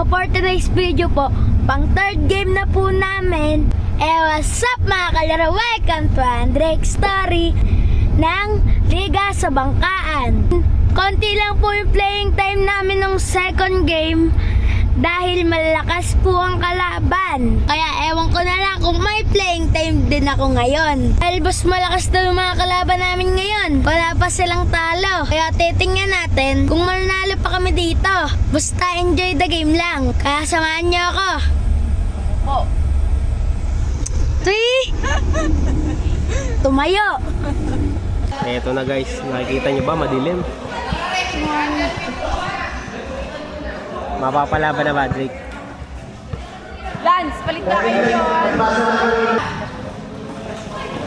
So for today's video po, pang third game na po namin. What's up mga kalaro? Welcome to Andre's Story ng Liga sa Bangkaan. Konti lang po yung playing time namin ng second game dahil malakas po ang kalaban. Kaya ewan ko na lang kung may playing time din ako ngayon. Dahil mas malakas daw yung mga kalaban namin ngayon. Wala pa silang talo. Kaya titingnan natin kung mananalo pa kami dito. Basta enjoy the game lang. Kaya samahan niyo ako. Opo. 3 Tumayo. Eto na guys, nakikita nyo ba madilim? Mapapalaban na ba, Drake? Lance, balik na kayo yun.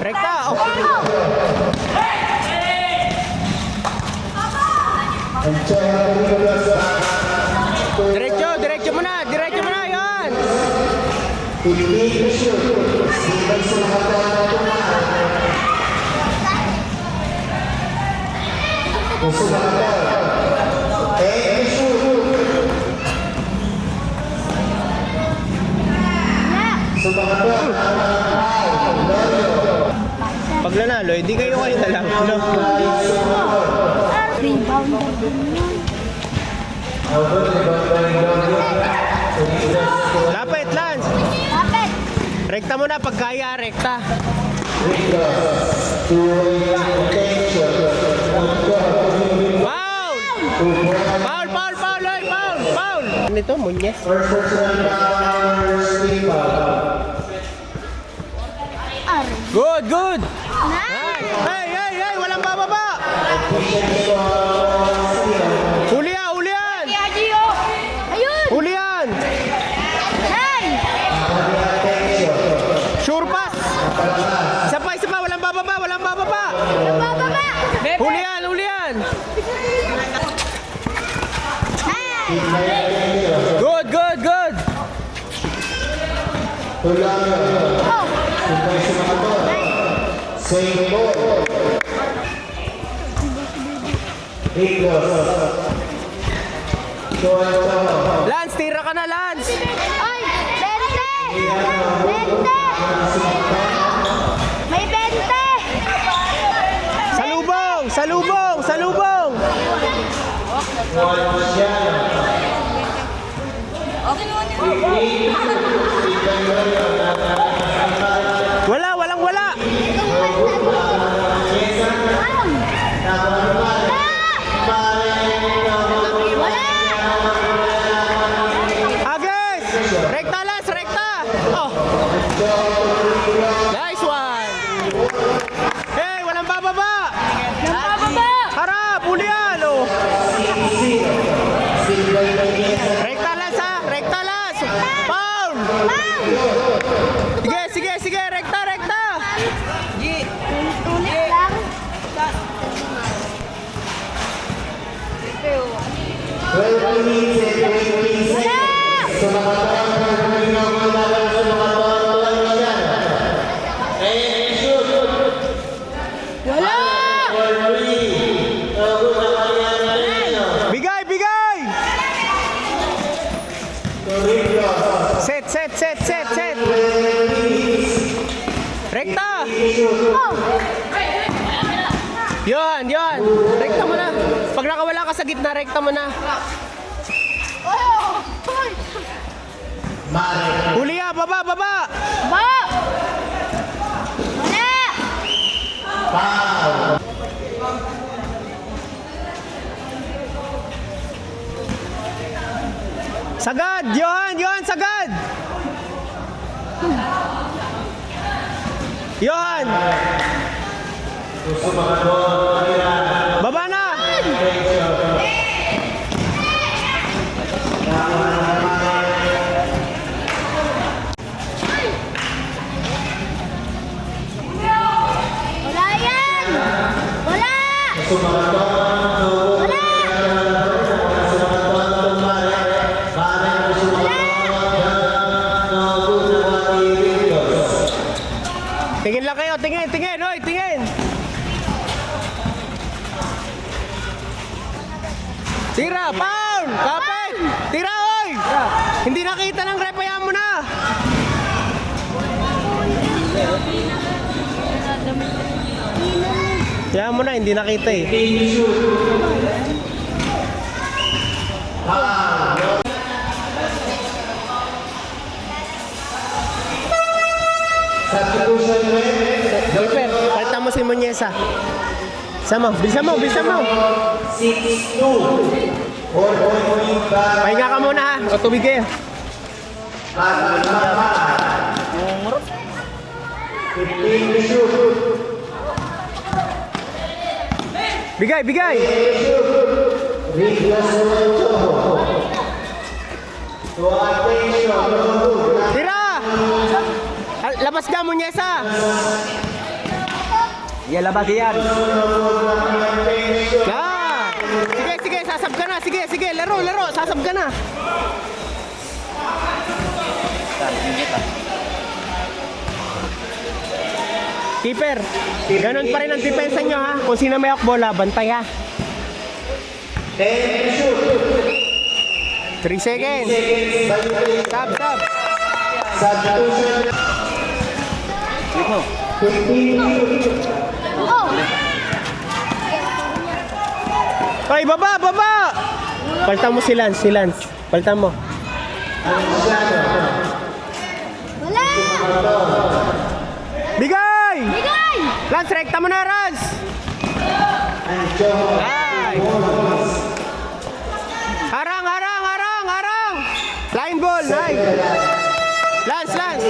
Rekta! Oh. Diretso mo na, yan! Pag nanalo, hindi kayo na lang. No? Rebounder din yun. Lapit, Lance! Lapit. Rekta mo na, pag kaya, rekta. Foul! Foul! Oy, foul! Ano ito, Muñez? Good! Nice. Hey! Walang bababa! Huli yan! Kaya Gio. Ayun. Huli yan! Nice. Sure pass! Isa pa! Walang bababa! Bababa. Huli yan! Good! Oh. Lance, tira ka na, Lance! Ay, 20. May 20. Salubong! Walang! Agis! Rekta, Lance! Oh! Nice one! Hey, walang bababa! Harap! Huli yan! Oh! Rekta, Lance! Foul! Sige! Rekta! Ulit lang. Wala! Bigay! Set! Rekta! Oh. Yan! Rekta mo na! Pag nakawala ka sa gitna, rekta mo na! Oh. Huli yan! Baba! Ba! Wala! Sagad! Yohan! Sagad! Yohan! Baba na! Wala yan! Wala! Tingin lang kayo! Tingin! Tingin! Hindi nakita ng ref, hayaan mo na. Hayaan mo na, hindi nakita eh. Golper, palitan mo si Muñesa. Sama, bilisan mo, bilisan mo. 6-2. 4.5. Pahinga ka muna ha, o tubig kayo. At 15 to shoot. Bigay, bigay. Reglas to attention. Tira! Labas ka, Muñesa. Labas yan. Ah! Sige, sige, sasab ka na. Sige, sige, laro, laro, sasab ka na. Keeper, ganun pa rin ang depensa nyo ha. Kung sino may bola, bantay ha. 10 to shoot. 3 seconds. Stop, stop. Substitution. 15 Oh! Ay, baba, baba! Palitan mo si Lance, si Lance. Palitan mo. Wala! Bigay! Bigay! Lance, rekta mo na, Lance! Ay! Harang, harang, harang, harang! Line ball, nice! Lance, Lance!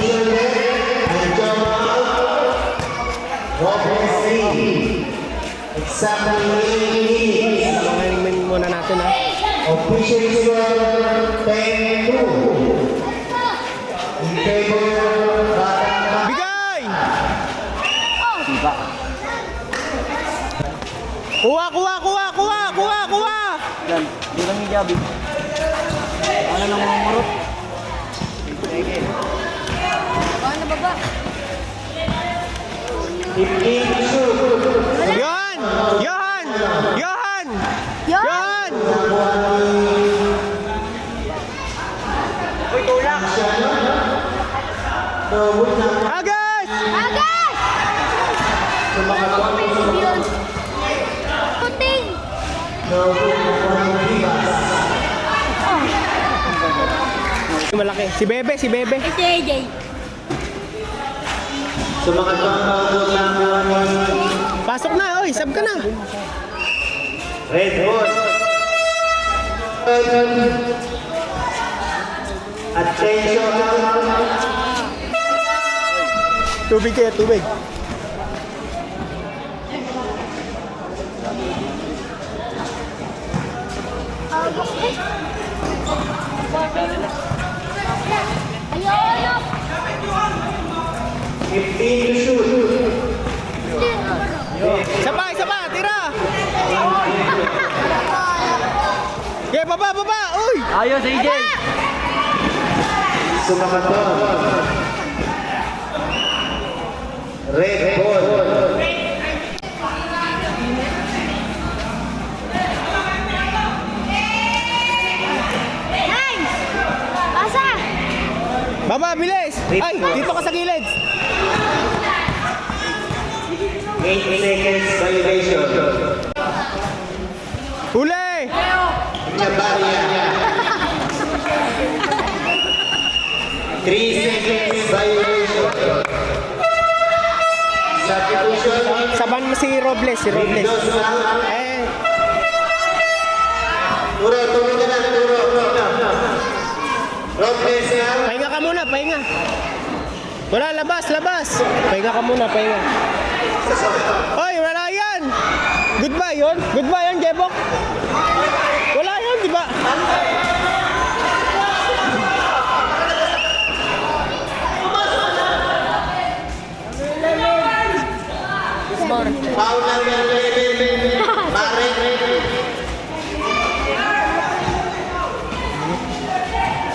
Exactly. Pangalimin muna natin ha. Official score 10-2. In favor of Batang Bigay! Kuha, kuha, kuha, kuha, kuha, kuha! Yan, di lang yung jabi. Ano nang mamurot? Baka na baba. 15 to shoot. Yohan! Yohan! Yohan! Yon! Yohan! Agad! Agad! Yun. Puting! Malaki. Si Bebe, si Bebe. Si AJ. Sumakat ang pagod ng Pasok na, oy, sab ka na. Red Bull. Attention. Tubig kayo, tubig. Ayun! 15 to shoot. Isa pa, tira! Okay, baba, baba! Uy! Ayos, AJ! Sumakaton. Red Bull. Nice! Pasa! Baba, bilis! Ay, dito ka sa gilid! 8 seconds violation. Huli! Chabaria. 3 seconds violation. Substitution. Saban mo si Robles, si Robles. Eh, Turo, turo ka na, turo. Robles yan. pahinga ka muna, pahinga. Wala, labas, labas. Pahinga ka muna, pahinga. Hoy, wala yan! Goodbye yun? Goodbye yun, Jebok? Wala yun, di ba? Foul lang yan, pare.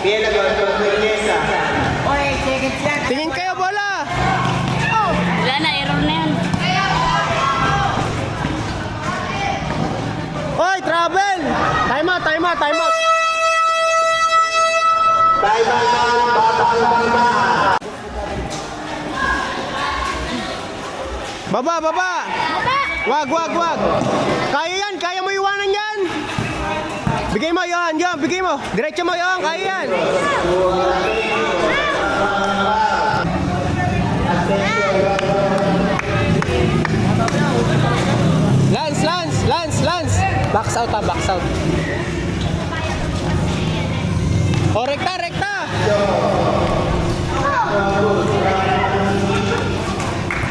Kaya nagawa ko ng Mesa. Tingin kayo, bola! Wala na, error na yan. Hoy, travel! Time out, time out, time out! Taiwan, Batang Bamba. Baba, baba! Wag! Kaya yan, kaya mo iwanan yan! Bigay mo, Johan, bigay mo! Diretso mo, Johan, kaya yan! Lance! Box out ha, box out. O, rekta!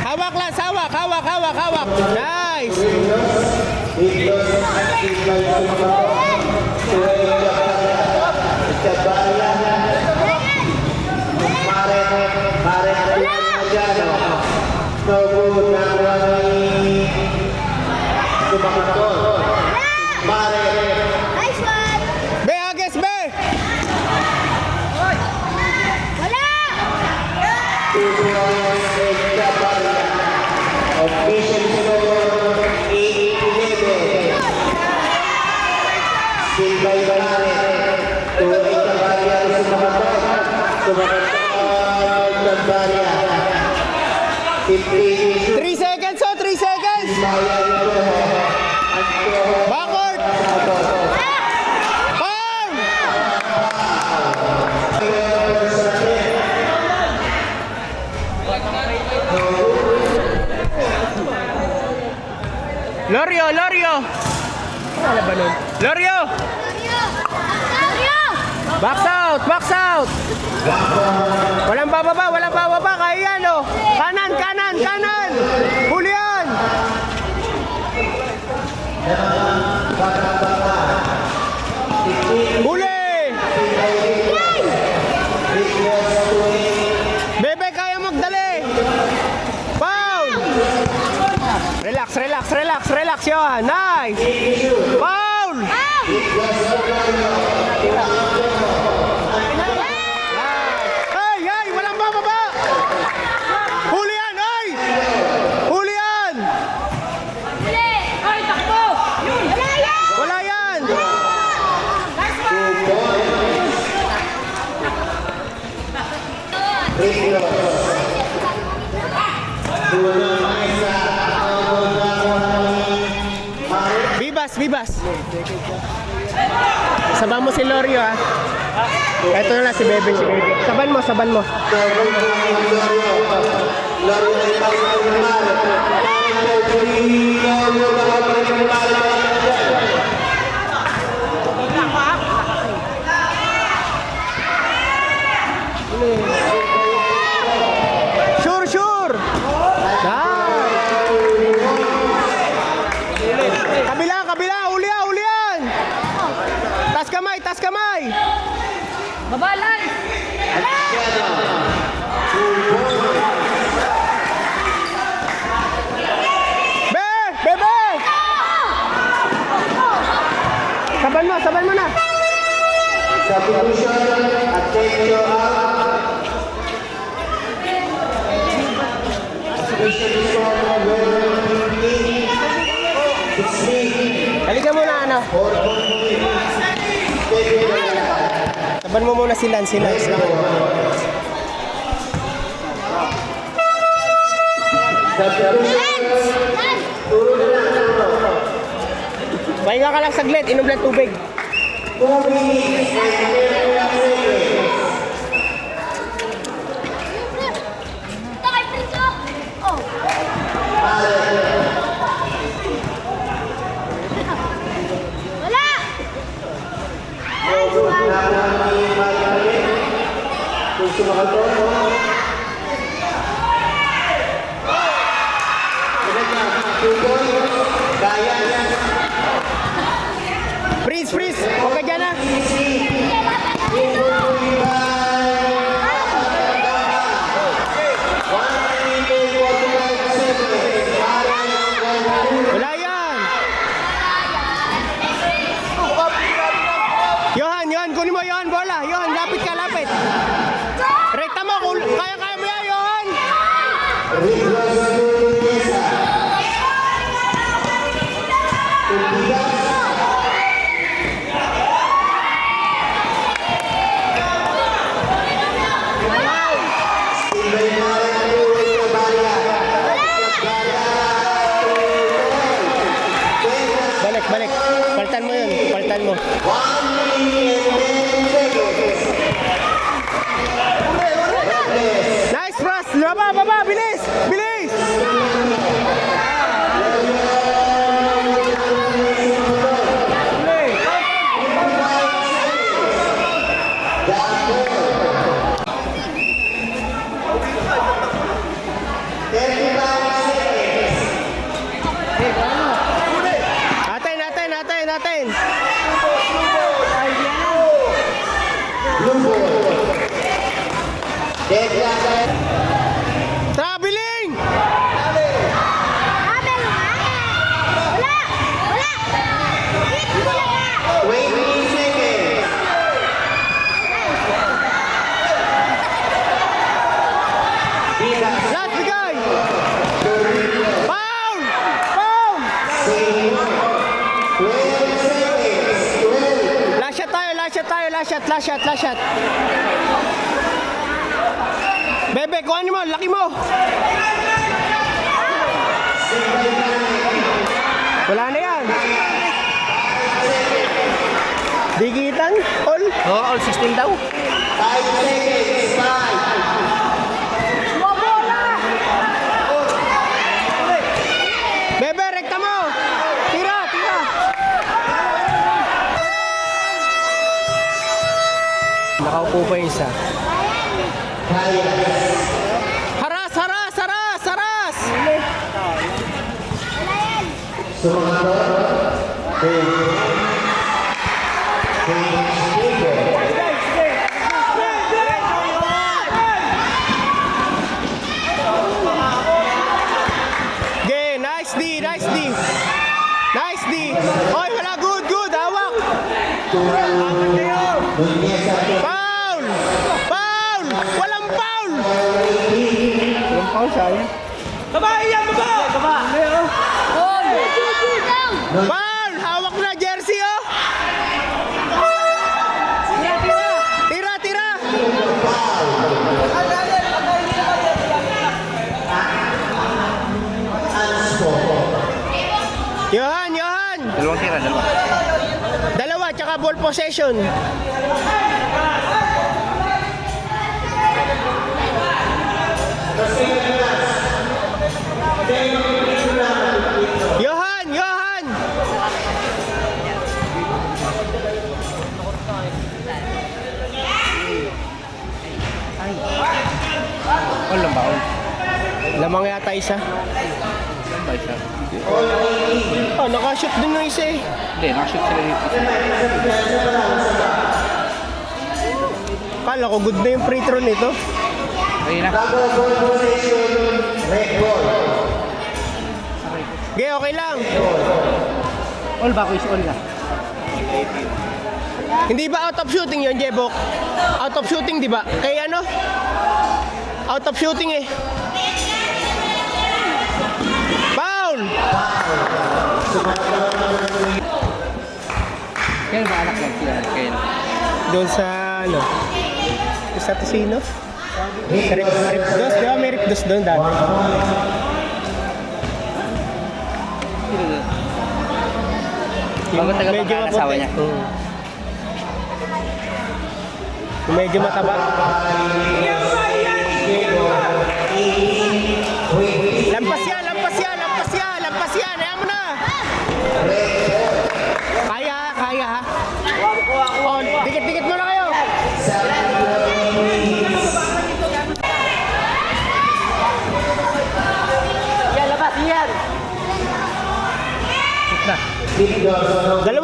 Hawak, Lance, hawak! Nice! Nice one! Be, Agis, be! Wala! Official score 8-11. Silvay Barret. Tuloy Cabalia sumakat. Cabalia. 15. 3 seconds, 3 seconds! Backward! Bang! Lorio! Ano ba nun? Lorio! Box out! Walang bababa, kaya yan, oh! Kanan! Huli yan! Huli! Bebe, kaya magdali! Foul! Relax, Johan! Nice! Foul! Hey! Walang bababa! Huli yan! Huli yan! Ay, takbo! Wala yan! Bibas! Saban mo si Lorio, ha? Ito na lang si Bebe. Saban mo. Sure! Kabila! Uli yan! Tas kamay! Babalan! Bebe! Saban mo na! Substitution, attention out. Substitution score, Halika muna, ano? Saban mo muna si Lance lang. Pahinga ka lang saglit, inom lang tubig. 2 minutes and 10 seconds. Freeze! Huwag ka dyan, ha? Wala yan! Johan, kunin mo Johan, bola. Johan, lapit ka. Rekta mo, kaya mo yan, Johan! mo. 1 minute and 10 seconds. Nice, Frost! Baba! Bilis! Bilis! Natin! Traveling! Travel nga! Wala! 20 seconds. Last bigay! Foul! 12 seconds. 12. Last shot. Bebe, kuha mo, laki mo! Wala na yan. Digitan? All? Oo, all 16 daw. 5 seconds. 5. Bebe, rekta mo! Tira! Nakaupo pa yung isa. Haras! Okay, nice D! Oy, wala, good! Hawak! Foul! Walang foul! Walang foul siya. Foul! Hawak na jersey, oh! Tira! Johan! Dalawang tira, dalawa. Dalawa, tsaka ball possession. Johan! All lang ba? All. Lamang yata isa. All ba isa? Nakashoot din ng isa eh. Hindi, nakashoot sila dito. Kala ko good na yung free throw nito. Ayun na. Okay lang. All ba? Ako is all na. Hindi ba out of shooting yun, Jebok? Out of shooting, di ba? Kaya ano? Out of shooting eh. Foul! Kaya ba anak lang sila? Kaya. Doon sa ano? Sa Tosino? Sa Ripdos, di ba? May Ripdos doon dati. Sino doon? Bago taga-pagkaan asawa niya. Yung medyo mataba. Lampas yan! Ayan mo na! Kaya ha? Oh, dikit-dikit mo na kayo!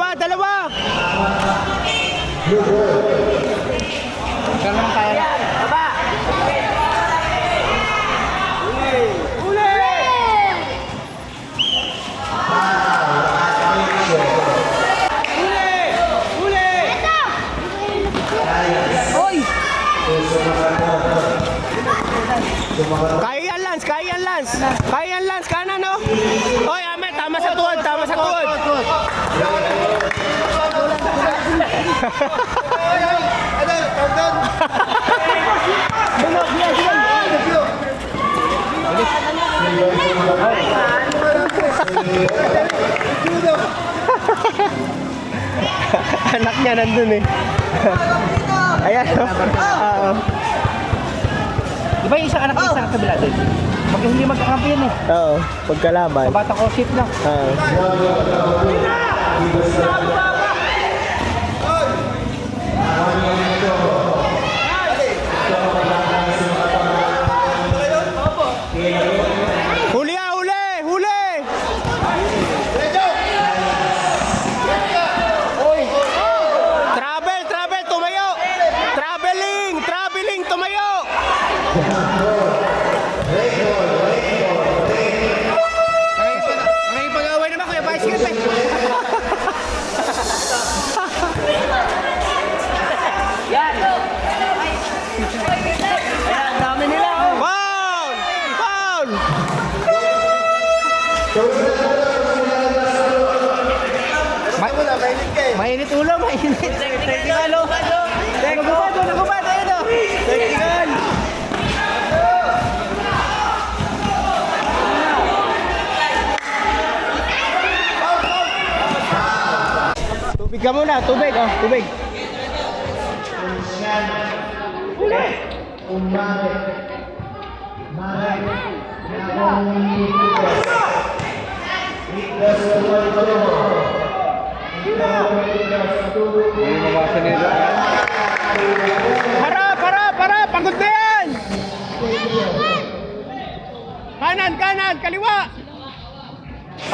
Dalawa! Kaya naman kaya na. Kaya yan, Lance! Kanan, no? Oy, Ame, tama sa tuhod! anak niya nandun eh. Ayan. Oo. Di ba yung isang anak niya sa kabila doon? Pag hindi magkakampi yan eh. Oo. Pagkalaban. Bata ko, shit lang. Oo. Huli ah, huli! Huli! Travel, travel, tumayo! Traveling, tumayo! Nakipag-away naman, Kuya Bicycle pa Ayan, dami nila. Oh. Foul! Foul! Mainit ulo, mainit. Technical, oh. Nagubad, ayun, oh. Technical. Tubig ka muna, tubig, oh, tubig. Harap, pagod na yan! Kanan, kaliwa!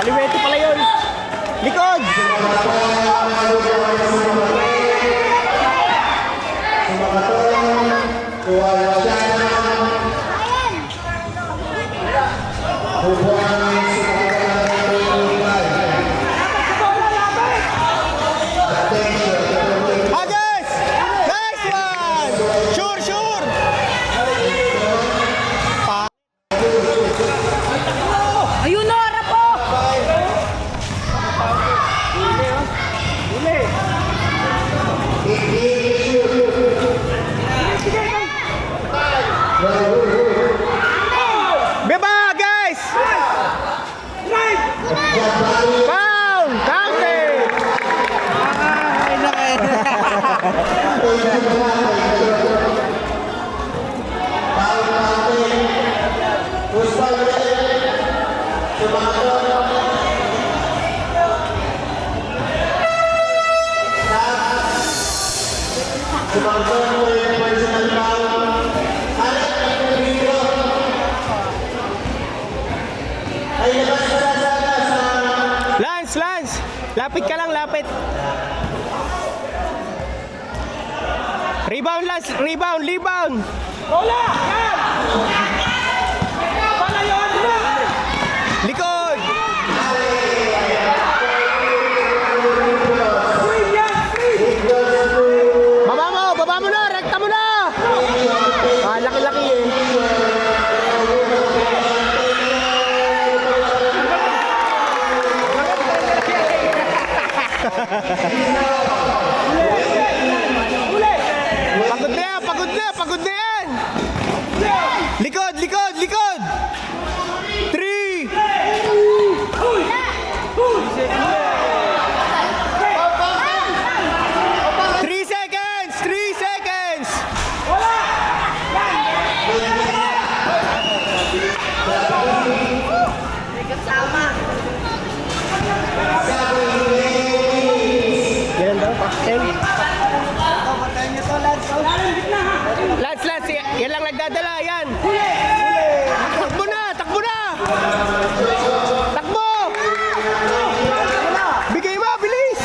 Kaliwete pala yun! Likod! Agis! Nice one! Sure! Ayun na, harap po! Beba, guys! Foul! Counted! Ay, laki. Lance! Lapit ka lang, lapit. Rebound, Lance! Rebound! Bola! Likod! Baba mo na! Rekta mo na! Laki-laki eh. Pagod na yan! Likod! 3! 3 seconds! Yan daw, Lance, yan lang nagdadala, yan. Takbo na! Takbo! Bigay mo, bilis!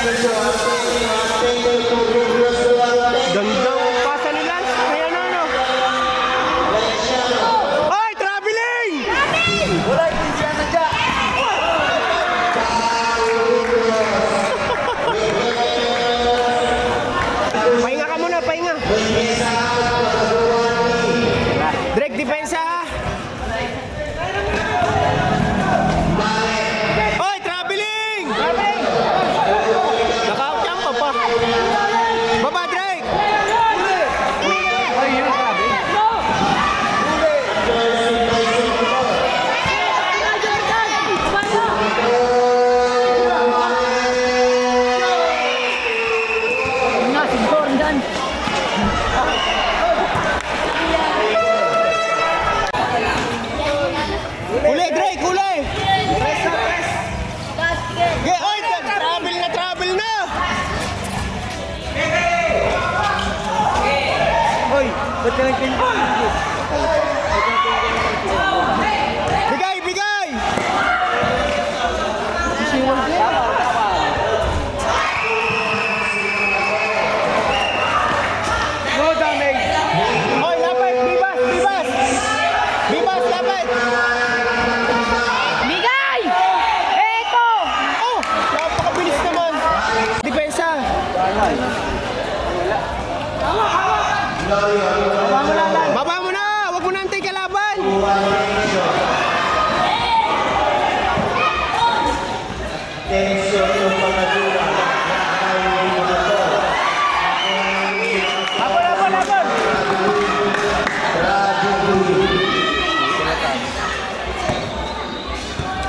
Gandang pasa ni Lance. Ayan ano. Oy, traveling! Wala, hindi siya nandiyan. Pahinga ka muna, pahinga. Drake, depensa ha. Oy, traveling! Naka-out yan pa pa. Baba, Drake! Ay, yun, grabe. Ba't ka nagpinigil? Bigay, bigay! Siwal ka. No damage. Hoy, lapit! Bibas! Bibas! Bibas, lapit! Bigay! Eto! Oh! Napakabilis naman! Depensa! Baba mo na! Huwag mo na antay kalaban!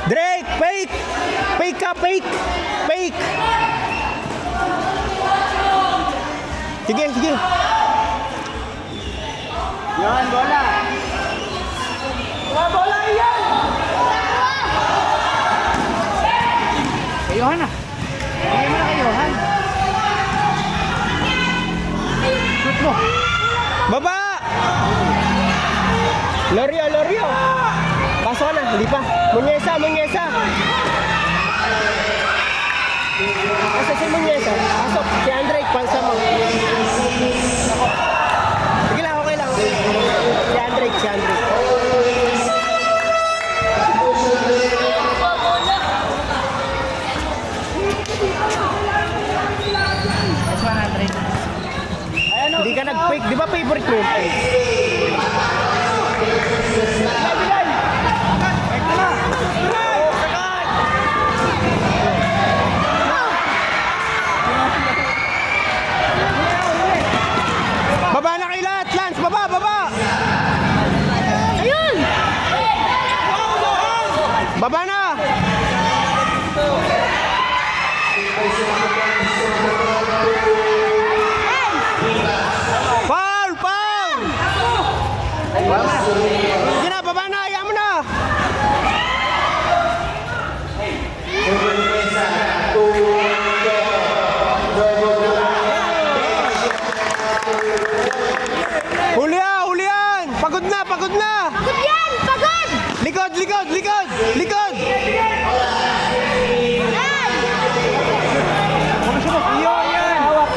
Drake! Fake! Fake ka! Fake! Fake! Sige, sige! Yan, bola. Bola yan! Kayuhan na. Bigyan mo na kayuhan. Shoot mo. Baba! Lorio, Lorio! Pasok na, hindi pa. Munyesa, Munyesa! Asa si Munyesa? Pasok, si Andre, pansa mo. Sige lang, okay lang. Si Andre, si Andre. Hindi ka nag-fake, di ba favorite mo yung fake? Baba na kayo lahat, Lance! Baba, baba! Ayun! Baba na! Foul! Foul! Sige na, baba na! Ayaw mo na! Hulihan! Hulihan! Pagod na! Pagod na! Pagod yan! Pagod! Likod! Likod! Likod! Likod! Iyo yan. Hawak.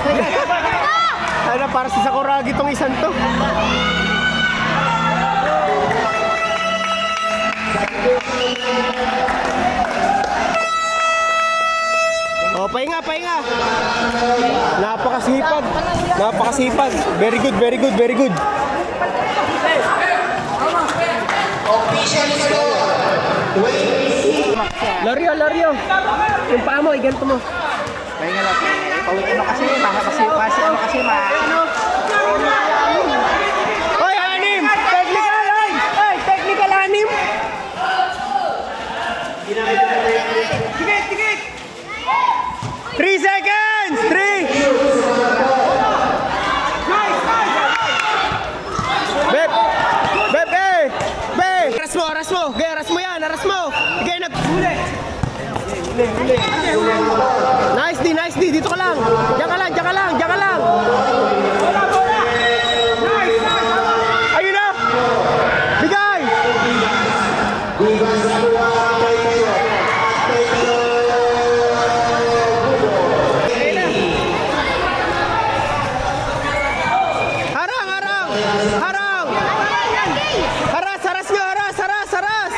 Ano, para sa Sakuragi tong isang to. Oh, pahinga, pahinga. Napakasipag. Napakasipag. Very good, very good, very good. Official score. Lorio, Lorio. Yung paa mo, iganto mo. Pahinga lang. Pawit ano kasi. Ano kasi. Hoy, anim! Technical, ay! Ay, technical anim! Tigit, tigit. 3 seconds! 3! Beb! Beb, eh! Beb! Aras mo, aras mo! Gaya, aras mo yan, aras mo! Gaya, nag... Nice D, nice D! Dito ka lang! Diyan ka lang, diyan ka lang, diyan ka lang! Ayun na! Bigay! Harang, harang! Harang! Haras, haras nyo, haras, haras, haras!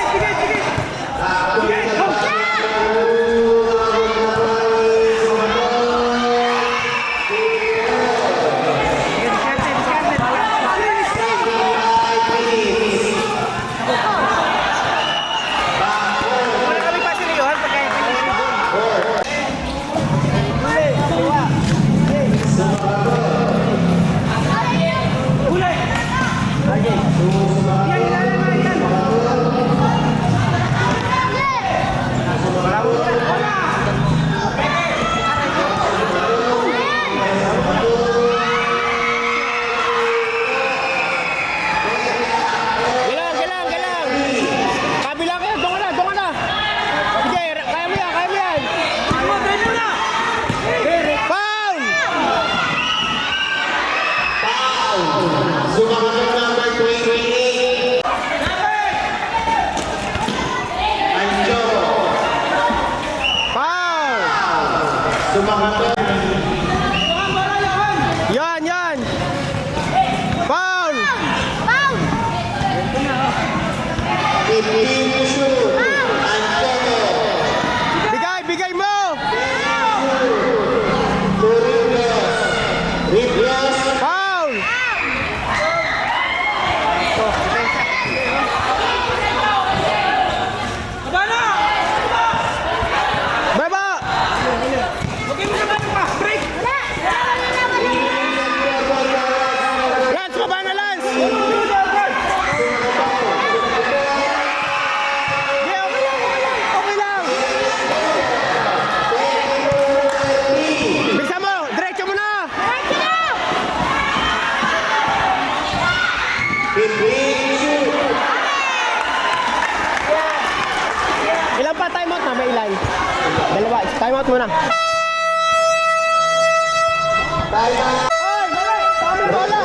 Wala kami pa siniyuhan pagkaya Galang, galang, galang! Kabila kayo, doon ka na, doon ka na! Sige, kaya mo yan, kaya mo yan! Foul! Sumakat number 28. Anjo. Foul! Sumakat. Yan! Foul! Foul! 15 to shoot. Anjo. Bigay mo! Riblas. Foul! Baba! Lance, baba na Lance! Okay lang! Bisa mo! Diretso mo na! 15 shoot. Ilan pa timeout na? May ilan? Dalawa. Timeout muna. Bola!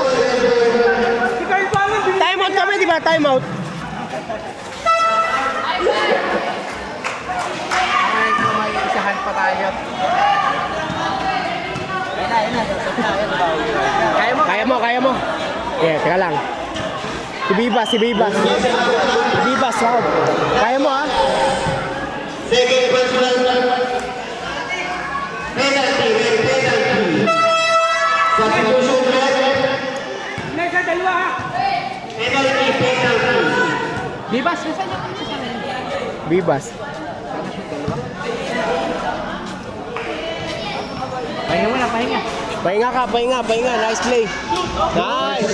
Timeout kami, di ba? Timeout. May isahan pa tayo. Kaya mo. Teka lang. Si Bibas. Si Bibas, wow. Kaya mo, ha? Second personal. Penalty. Substitution red. Penalty. Bibas, nasa niya? Bibas. Pahinga. Pahinga. Nice play. Nice.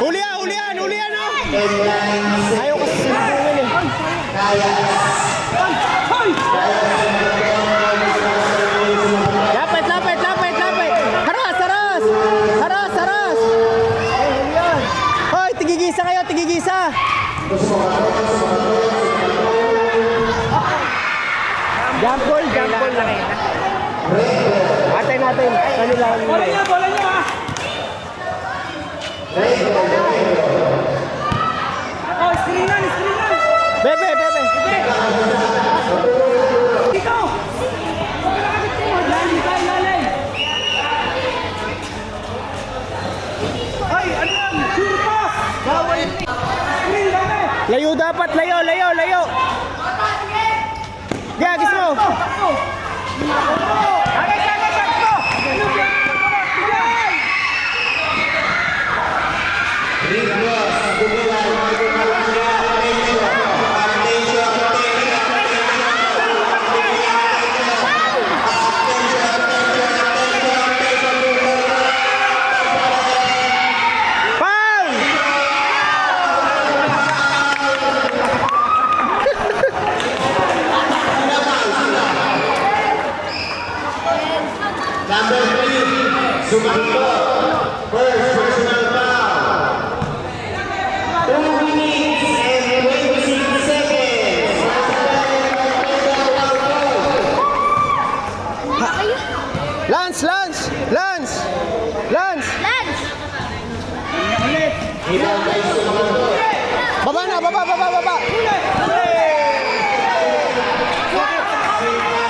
Hulihan, no? Ayaw kasi sinubungin eh. Lapit. Haras. Hoy, tigigisa kayo. Jump ball na kayo. Atay natin. Kanila. Bola niya ha! Oh, screenan! Bebe. Ikaw! Lalay! Ay, ano yan? Sure pass! Bawal! Screen dami! Layo dapat. Layo. Gagis mo. Agad! Foul! Number 3, Sumanto. First personal foul. 2 minutes and 26 seconds. Lance! Baba na, baba!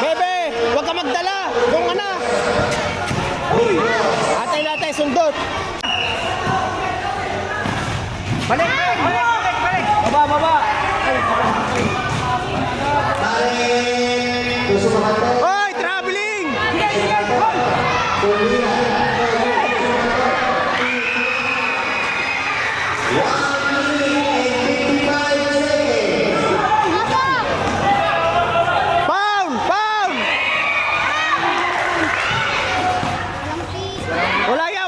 Bebe, huwag ka magdala! Doon ka na! Atay, sundot! Balik! Baba! Hoy, traveling! Pound! Wala yan!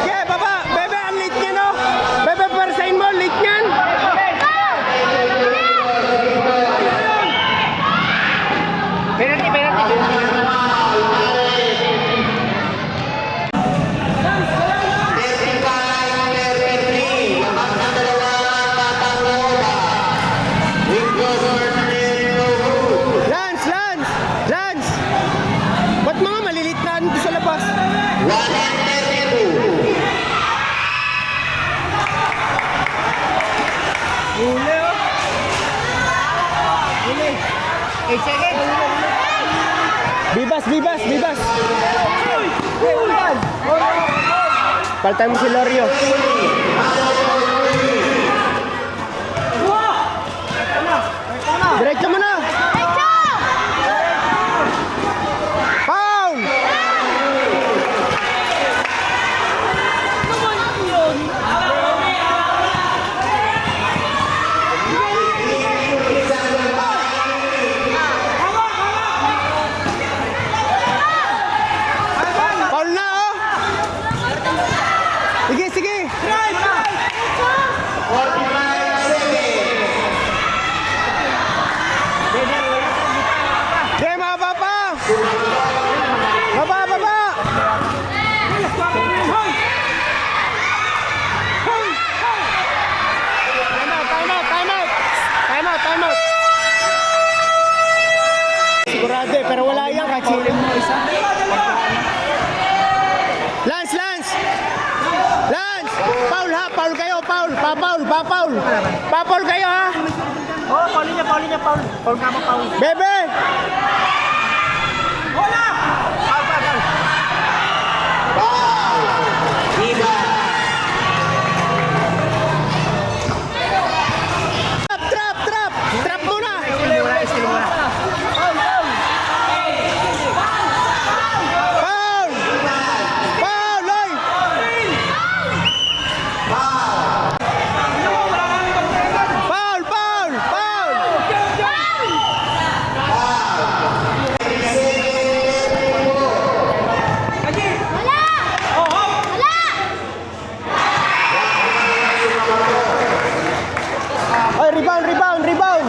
Okay, baba! Bebe, ang late niya, no? Bebe, persain mo, late niyan! Penalty! 8 seconds. Bibas, bibas, bibas. Okay, ulan. Paltay mo si Lorio. Diretso mo na. Foul! Foul na, oh! Sige, sige! 45 seconds. Sige, mababa pa! Baba, baba! Time out, time out, time out! Time out, time out! Sigurado eh, pero wala yan kahit sino. Lance, Lance! Lance! Paul ha! Paul kayo! Paul! Pa-Paul! Pa-Paul! Pa-Paul kayo ha! Oh, Paul niya, Paul niya, Paul. Paul ka mo, Paul. Bebe! Bola! Paul, Paul, Paul. Iba. Trap! Trap! Trap! Trap muna! Skill muna, skill muna. Paul! Paul! Oy! Paul! Paul! Paul! Oy, rebound, rebound, rebound!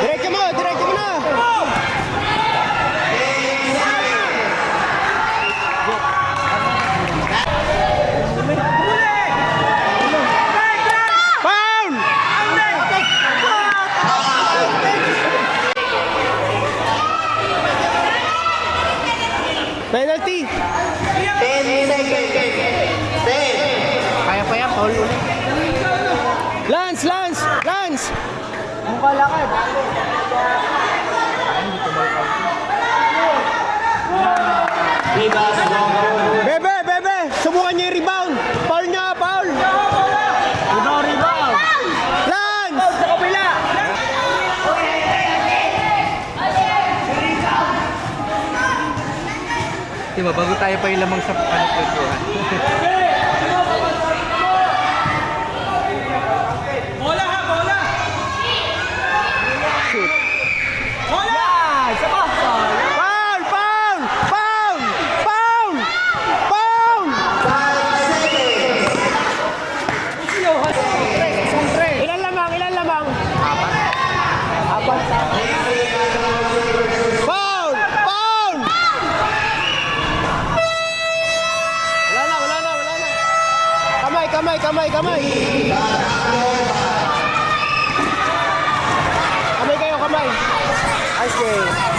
Diretso mo, diretso mo na! Foul! Penalty! 10 seconds. 10. Kaya pa yan, Paul ulit. Lance! Lance! Lance! Mukha lakad. Iba sa Bebe! Bebe! Subukan niya yung rebound! Foul niya! Foul! Rebound, rebound. Lance! Sa kabila. Diba, bago tayo pa yung lamang sa kwentuhan. Yan! Sa pa! Foul! Foul! Foul! Foul! Foul! 5 seconds. Ilan lamang? Ilan lamang? Foul! Foul! Wala na, wala na, wala na. Kamay, kamay, kamay, kamay. Kamay kayo, kamay. Okay.